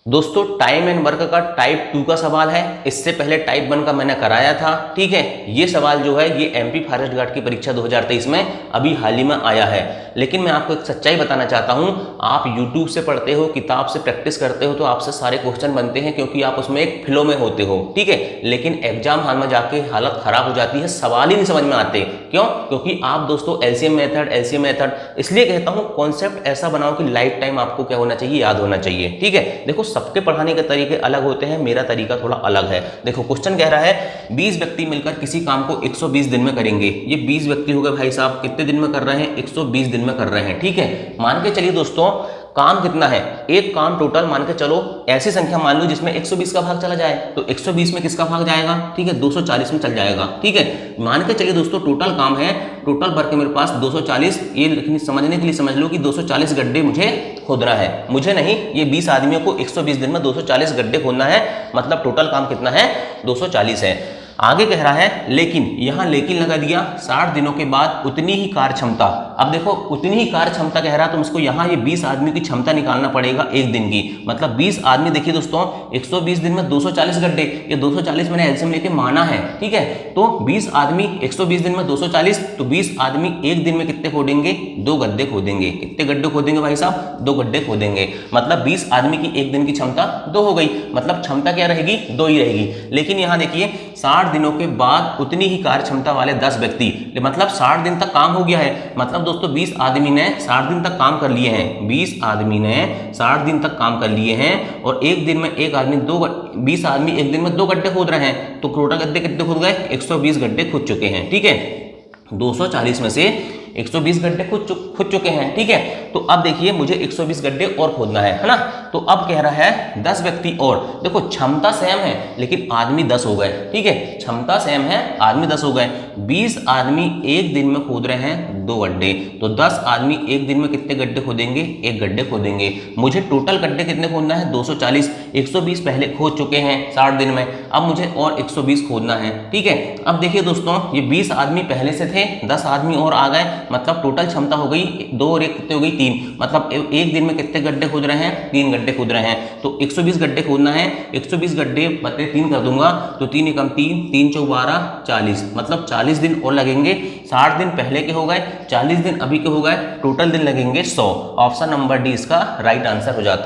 दोस्तों time and work का type 2 का सवाल है। इससे पहले टाइप 1 का मैंने कराया था, ठीक है। ये सवाल जो है ये एमपी फॉरेस्ट गार्ड की परीक्षा 2023 में अभी हाल ही में आया है। लेकिन मैं आपको एक सच्चाई बताना चाहता हूं, आप YouTube से पढ़ते हो, किताब से प्रैक्टिस करते हो तो आपसे सारे क्वेश्चन बनते हैं क्योंकि आप उसमें एक फ्लो में होते हो, ठीक है। लेकिन एग्जाम हॉल में जाके हालत खराब हो जाती है, सवाल ही नहीं समझ में आते। क्यों? क्योंकि आप दोस्तों एलसीएम मेथड इसलिए कहता हूं कॉन्सेप्ट ऐसा बनाओ कि लाइफ टाइम आपको क्या होना चाहिए, याद होना चाहिए, ठीक है। देखो सबके पढ़ाने के तरीके अलग होते हैं, मेरा तरीका थोड़ा अलग है। देखो क्वेश्चन कह रहा है 20 व्यक्ति मिलकर किसी काम को 120 दिन में करेंगे। ये 20 व्यक्ति हो गए भाई साहब, कितने दिन में कर रहे हैं? 120 दिन में कर रहे हैं, ठीक है। मान के चलिए दोस्तों काम कितना है, एक काम टोटल मान के चलो ऐसी संख्या मान लो जिसमें 120 का भाग चला जाए, तो 120 में किसका भाग जाएगा? ठीक है 240 में चल जाएगा, ठीक है। मान के चलिए दोस्तों टोटल काम है, टोटल वर्क मेरे पास 240, ये समझने के लिए समझ लो कि 240 गड्ढे मुझे खोदना है। मुझे नहीं, ये 20 आदमियों को 120 दिन में 240 गड्ढे खोदना है, मतलब टोटल काम कितना है? 240 है। आगे कह रहा है लेकिन, यहां लेकिन लगा दिया, 60 दिनों के बाद उतनी ही कार्य क्षमता। अब देखो उतनी ही कार्य क्षमता कह रहा है तो मुझको यहां ये 20 आदमी की क्षमता निकालना पड़ेगा एक दिन की। मतलब 20 आदमी, देखिए दोस्तों 120 दिन में 240 गड्ढे, ये 240 मैंने एलसीएम लेके माना है, ठीक है। तो 20 आदमी 120 दिन में 240, तो 20 आदमी एक दिन में कितने खोदेंगे? 2 गड्ढे खोदेंगे। कितने गड्ढे खोदेंगे भाई साहब? 2 गड्ढे खोदेंगे। मतलब 20 आदमी की एक दिन की क्षमता 2 हो गई, मतलब क्षमता क्या रहेगी? 2 ही रहेगी। लेकिन यहां देखिए 60 दिनों के बाद उतनी ही कार्य क्षमता वाले 10 व्यक्ति, मतलब 60 दिन तक काम हो गया है। मतलब दोस्तों 20 आदमी ने 60 दिन तक काम कर लिए हैं, 20 आदमी ने 60 दिन तक काम कर लिए हैं और एक दिन में एक आदमी 20 आदमी एक दिन में 2 गड्ढे खोद रहे हैं, तो टोटल गड्ढे कितने खोद गए? 120 गड्ढे खोद चुके हैं, ठीक है। 240 में से 120 गड्ढे खुद चुके हैं, ठीक है। तो अब देखिए मुझे 120 गड्ढे और खोदना है ना। तो अब कह रहा है 10 व्यक्ति और। देखो क्षमता सेम है लेकिन आदमी 10 हो गए, ठीक है। क्षमता सेम है, आदमी 10 हो गए। 20 आदमी एक दिन में खोद रहे हैं 2 गड्ढे, तो 10 आदमी एक दिन में कितने गड्ढे खोदेंगे? 1 गड्ढे खोदेंगे। मुझे टोटल गड्ढे कितने खोदना है? 240। 120 पहले खोद चुके हैं 60 दिन में, अब मुझे और 120 खोदना है, ठीक है। अब देखिए दोस्तों ये 20 आदमी पहले से थे, 10 आदमी और आ गए, मतलब टोटल क्षमता हो गई 2 और 1 कितने हो गई? 3। मतलब एक दिन में कितने गड्ढे खोद रहे हैं? 3 गड्ढे खोद रहे हैं। तो 120 गड्ढे खोदना है, 120 गड्ढे बटे 3 कर दूंगा, तो 3 एकम 3, 3 चौक 12, 40, मतलब 40 दिन और लगेंगे। 60 दिन पहले के हो गए, 40 दिन अभी के हो गए, टोटल दिन लगेंगे 100। ऑप्शन नंबर डी इसका राइट आंसर हो जाता है।